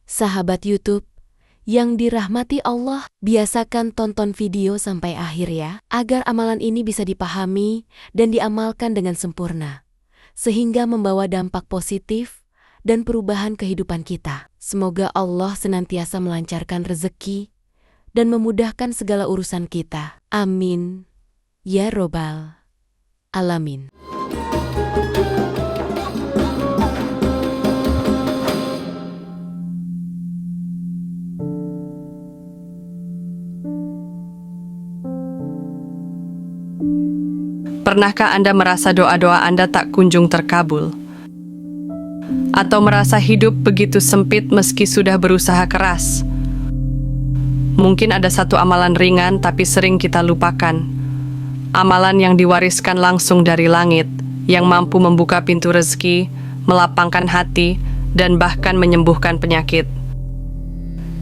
Sahabat YouTube yang dirahmati Allah, biasakan tonton video sampai akhir ya, agar amalan ini bisa dipahami dan diamalkan dengan sempurna, sehingga membawa dampak positif dan perubahan kehidupan kita. Semoga Allah senantiasa melancarkan rezeki dan memudahkan segala urusan kita. Amin. Ya Robbal Alamin. Pernahkah Anda merasa doa-doa Anda tak kunjung terkabul? Atau merasa hidup begitu sempit meski sudah berusaha keras? Mungkin ada satu amalan ringan tapi sering kita lupakan. Amalan yang diwariskan langsung dari langit, yang mampu membuka pintu rezeki, melapangkan hati, dan bahkan menyembuhkan penyakit.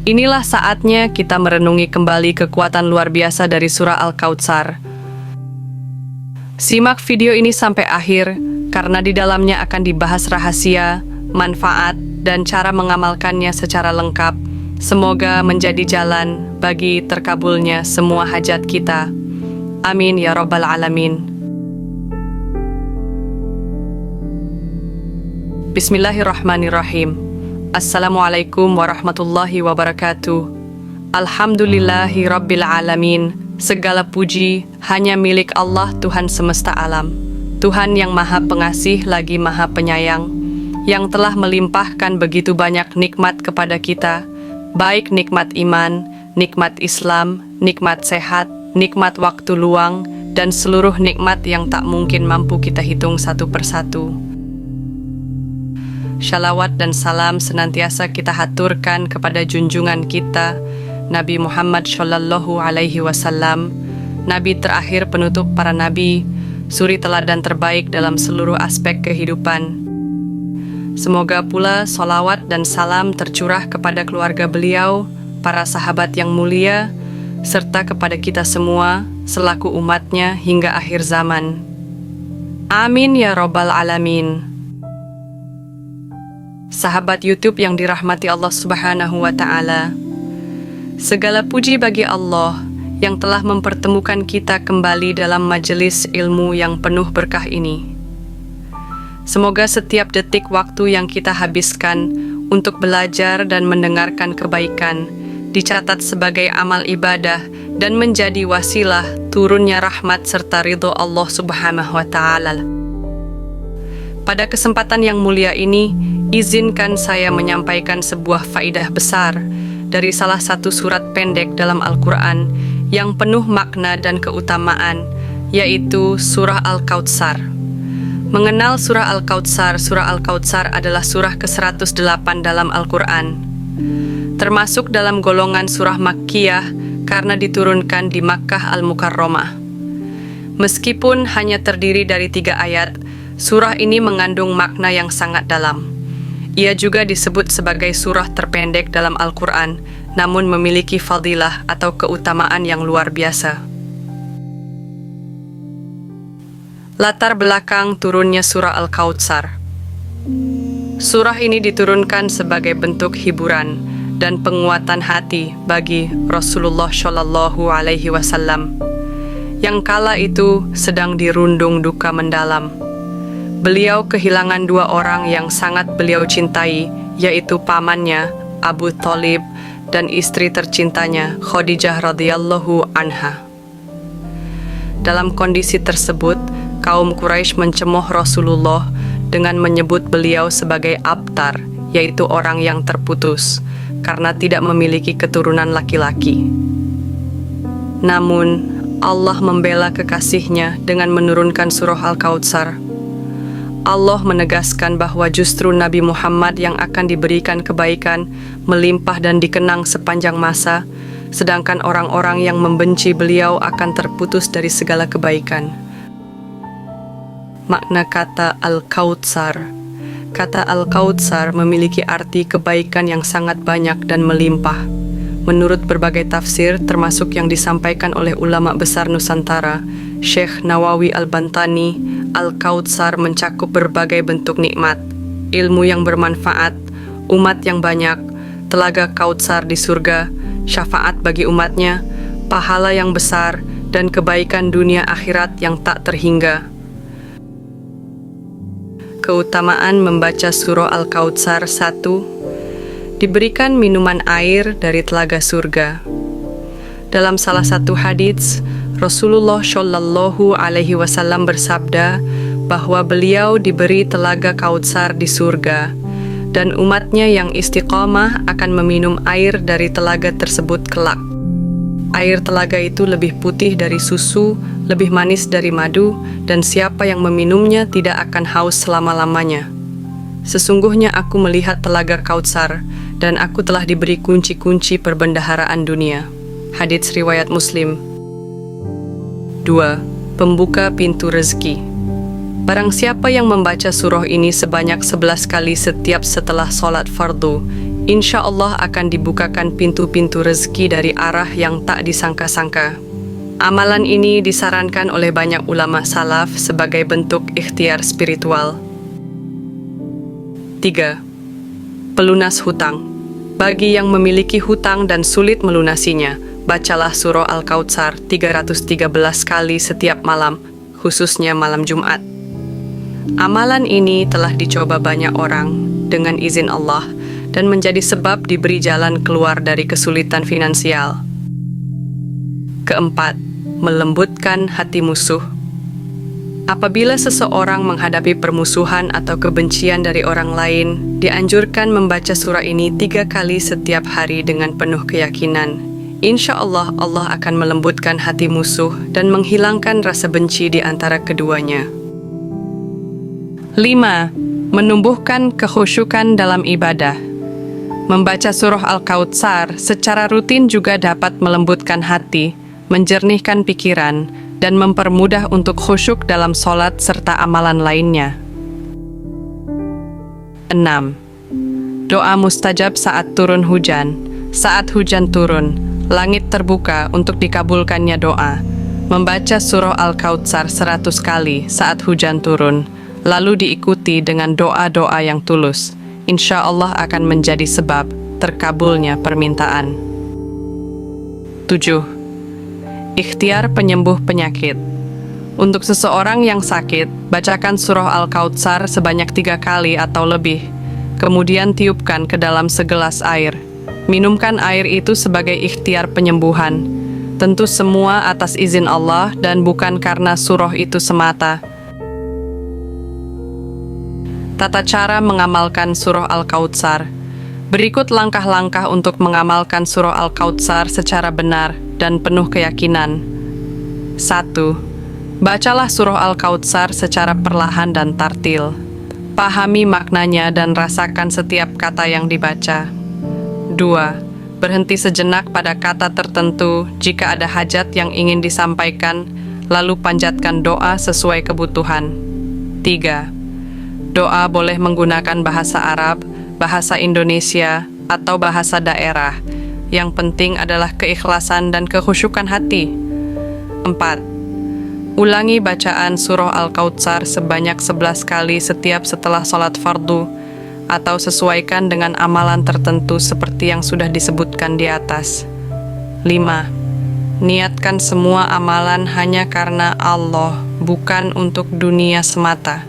Inilah saatnya kita merenungi kembali kekuatan luar biasa dari surah Al-Kautsar. Simak video ini sampai akhir, karena di dalamnya akan dibahas rahasia, manfaat, dan cara mengamalkannya secara lengkap. Semoga menjadi jalan bagi terkabulnya semua hajat kita. Amin ya Rabbal Alamin. Bismillahirrahmanirrahim. Assalamualaikum warahmatullahi wabarakatuh. Alhamdulillahi Rabbil Alamin. Segala puji hanya milik Allah Tuhan semesta alam. Tuhan yang maha pengasih lagi maha penyayang, yang telah melimpahkan begitu banyak nikmat kepada kita, baik nikmat iman, nikmat Islam, nikmat sehat, nikmat waktu luang, dan seluruh nikmat yang tak mungkin mampu kita hitung satu persatu. Shalawat dan salam senantiasa kita haturkan kepada junjungan kita, Nabi Muhammad Shallallahu Alaihi Wasallam, Nabi terakhir penutup para nabi, suri teladan terbaik dalam seluruh aspek kehidupan. Semoga pula sholawat dan salam tercurah kepada keluarga beliau, para sahabat yang mulia, serta kepada kita semua selaku umatnya hingga akhir zaman. Amin ya Rabbal Alamin. Sahabat YouTube yang dirahmati Allah Subhanahu wa Ta'ala, segala puji bagi Allah yang telah mempertemukan kita kembali dalam majelis ilmu yang penuh berkah ini. Semoga setiap detik waktu yang kita habiskan untuk belajar dan mendengarkan kebaikan dicatat sebagai amal ibadah dan menjadi wasilah turunnya rahmat serta ridho Allah Subhanahu wa Ta'ala. Pada kesempatan yang mulia ini, izinkan saya menyampaikan sebuah faidah besar dari salah satu surat pendek dalam Al-Quran yang penuh makna dan keutamaan, yaitu surah Al-Kautsar. Mengenal surah Al-Kautsar adalah surah ke-108 dalam Al-Quran. Termasuk dalam golongan surah Makkiyah karena diturunkan di Makkah Al-Mukarramah. Meskipun hanya terdiri dari 3 ayat, surah ini mengandung makna yang sangat dalam. Ia juga disebut sebagai surah terpendek dalam Al-Quran, namun memiliki fadilah atau keutamaan yang luar biasa. Latar belakang turunnya surah Al-Kautsar. Surah ini diturunkan sebagai bentuk hiburan dan penguatan hati bagi Rasulullah Shallallahu Alaihi Wasallam, yang kala itu sedang dirundung duka mendalam. Beliau kehilangan 2 orang yang sangat beliau cintai, yaitu pamannya Abu Thalib dan istri tercintanya Khadijah radhiyallahu anha. Dalam kondisi tersebut, kaum Quraisy mencemooh Rasulullah dengan menyebut beliau sebagai abtar, yaitu orang yang terputus, karena tidak memiliki keturunan laki-laki. Namun, Allah membela kekasihnya dengan menurunkan surah Al-Kautsar. Allah menegaskan bahwa justru Nabi Muhammad yang akan diberikan kebaikan, melimpah dan dikenang sepanjang masa, sedangkan orang-orang yang membenci beliau akan terputus dari segala kebaikan. Makna kata Al-Kautsar. Kata Al-Kautsar memiliki arti kebaikan yang sangat banyak dan melimpah. Menurut berbagai tafsir, termasuk yang disampaikan oleh ulama besar Nusantara, Syekh Nawawi Al-Bantani, Al-Kautsar mencakup berbagai bentuk nikmat, ilmu yang bermanfaat, umat yang banyak, telaga Kautsar di surga, syafaat bagi umatnya, pahala yang besar, dan kebaikan dunia akhirat yang tak terhingga. Keutamaan membaca surah Al-Kautsar. 1. Diberikan minuman air dari telaga surga. Dalam salah satu hadits, Rasulullah Shallallahu Alaihi Wasallam bersabda bahwa beliau diberi telaga Kautsar di surga, dan umatnya yang istiqamah akan meminum air dari telaga tersebut kelak. Air telaga itu lebih putih dari susu, lebih manis dari madu, dan siapa yang meminumnya tidak akan haus selama-lamanya. Sesungguhnya aku melihat telaga Kautsar, dan aku telah diberi kunci-kunci perbendaharaan dunia. Hadits riwayat Muslim. 2. Pembuka pintu rezeki. Barang siapa yang membaca surah ini sebanyak 11 kali setiap setelah sholat fardu, insya Allah akan dibukakan pintu-pintu rezeki dari arah yang tak disangka-sangka. Amalan ini disarankan oleh banyak ulama salaf sebagai bentuk ikhtiar spiritual. 3. Pelunas hutang. Bagi yang memiliki hutang dan sulit melunasinya, bacalah surah Al-Kautsar 313 kali setiap malam, khususnya malam Jumat. Amalan ini telah dicoba banyak orang dengan izin Allah dan menjadi sebab diberi jalan keluar dari kesulitan finansial. 4. Melembutkan hati musuh. Apabila seseorang menghadapi permusuhan atau kebencian dari orang lain, dianjurkan membaca surah ini 3 kali setiap hari dengan penuh keyakinan. Insya Allah, Allah akan melembutkan hati musuh dan menghilangkan rasa benci di antara keduanya. 5. Menumbuhkan kekhusyukan dalam ibadah. Membaca surah Al-Kautsar secara rutin juga dapat melembutkan hati, menjernihkan pikiran, dan mempermudah untuk khusyuk dalam sholat serta amalan lainnya. 6. Doa mustajab saat turun hujan. Saat hujan turun, langit terbuka untuk dikabulkannya doa. Membaca surah Al-Kautsar 100 kali saat hujan turun, lalu diikuti dengan doa-doa yang tulus, insya Allah akan menjadi sebab terkabulnya permintaan. 7. Ikhtiar penyembuh penyakit. Untuk seseorang yang sakit, bacakan surah Al-Kautsar sebanyak 3 kali atau lebih, kemudian tiupkan ke dalam segelas air. Minumkan air itu sebagai ikhtiar penyembuhan. Tentu semua atas izin Allah dan bukan karena surah itu semata. Tata cara mengamalkan surah Al-Kautsar. Berikut langkah-langkah untuk mengamalkan surah Al-Kautsar secara benar dan penuh keyakinan. 1. Bacalah surah Al-Kautsar secara perlahan dan tartil. Pahami maknanya dan rasakan setiap kata yang dibaca. 2. Berhenti sejenak pada kata tertentu jika ada hajat yang ingin disampaikan, lalu panjatkan doa sesuai kebutuhan. 3. Doa boleh menggunakan bahasa Arab, bahasa Indonesia, atau bahasa daerah. Yang penting adalah keikhlasan dan kekhusyukan hati. 4. Ulangi bacaan surah Al-Kautsar sebanyak 11 kali setiap setelah sholat fardu, atau sesuaikan dengan amalan tertentu seperti yang sudah disebutkan di atas. 5. Niatkan semua amalan hanya karena Allah, bukan untuk dunia semata.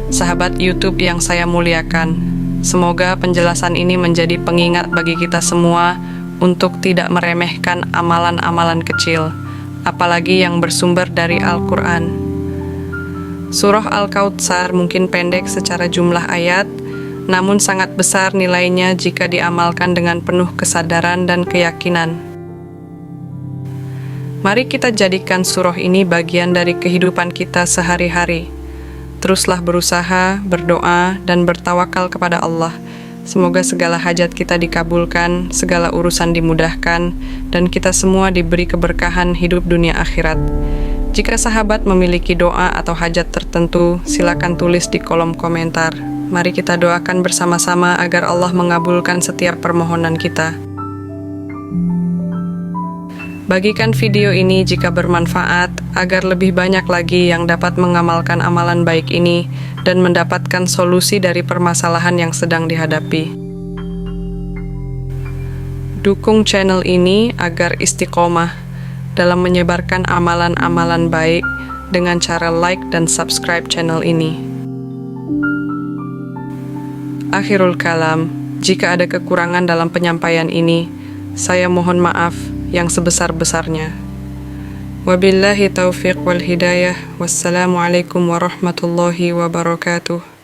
Sahabat YouTube yang saya muliakan, semoga penjelasan ini menjadi pengingat bagi kita semua untuk tidak meremehkan amalan-amalan kecil, apalagi yang bersumber dari Al-Quran. Surah Al-Kautsar mungkin pendek secara jumlah ayat, namun sangat besar nilainya jika diamalkan dengan penuh kesadaran dan keyakinan. Mari kita jadikan surah ini bagian dari kehidupan kita sehari-hari. Teruslah berusaha, berdoa, dan bertawakal kepada Allah. Semoga segala hajat kita dikabulkan, segala urusan dimudahkan, dan kita semua diberi keberkahan hidup dunia akhirat. Jika sahabat memiliki doa atau hajat tertentu, silakan tulis di kolom komentar. Mari kita doakan bersama-sama agar Allah mengabulkan setiap permohonan kita. Bagikan video ini jika bermanfaat, agar lebih banyak lagi yang dapat mengamalkan amalan baik ini dan mendapatkan solusi dari permasalahan yang sedang dihadapi. Dukung channel ini agar istiqomah dalam menyebarkan amalan-amalan baik dengan cara like dan subscribe channel ini. Akhirul kalam, jika ada kekurangan dalam penyampaian ini, saya mohon maaf yang sebesar-besarnya. Wabillahi taufiq wal hidayah. Wassalamualaikum warahmatullahi wabarakatuh.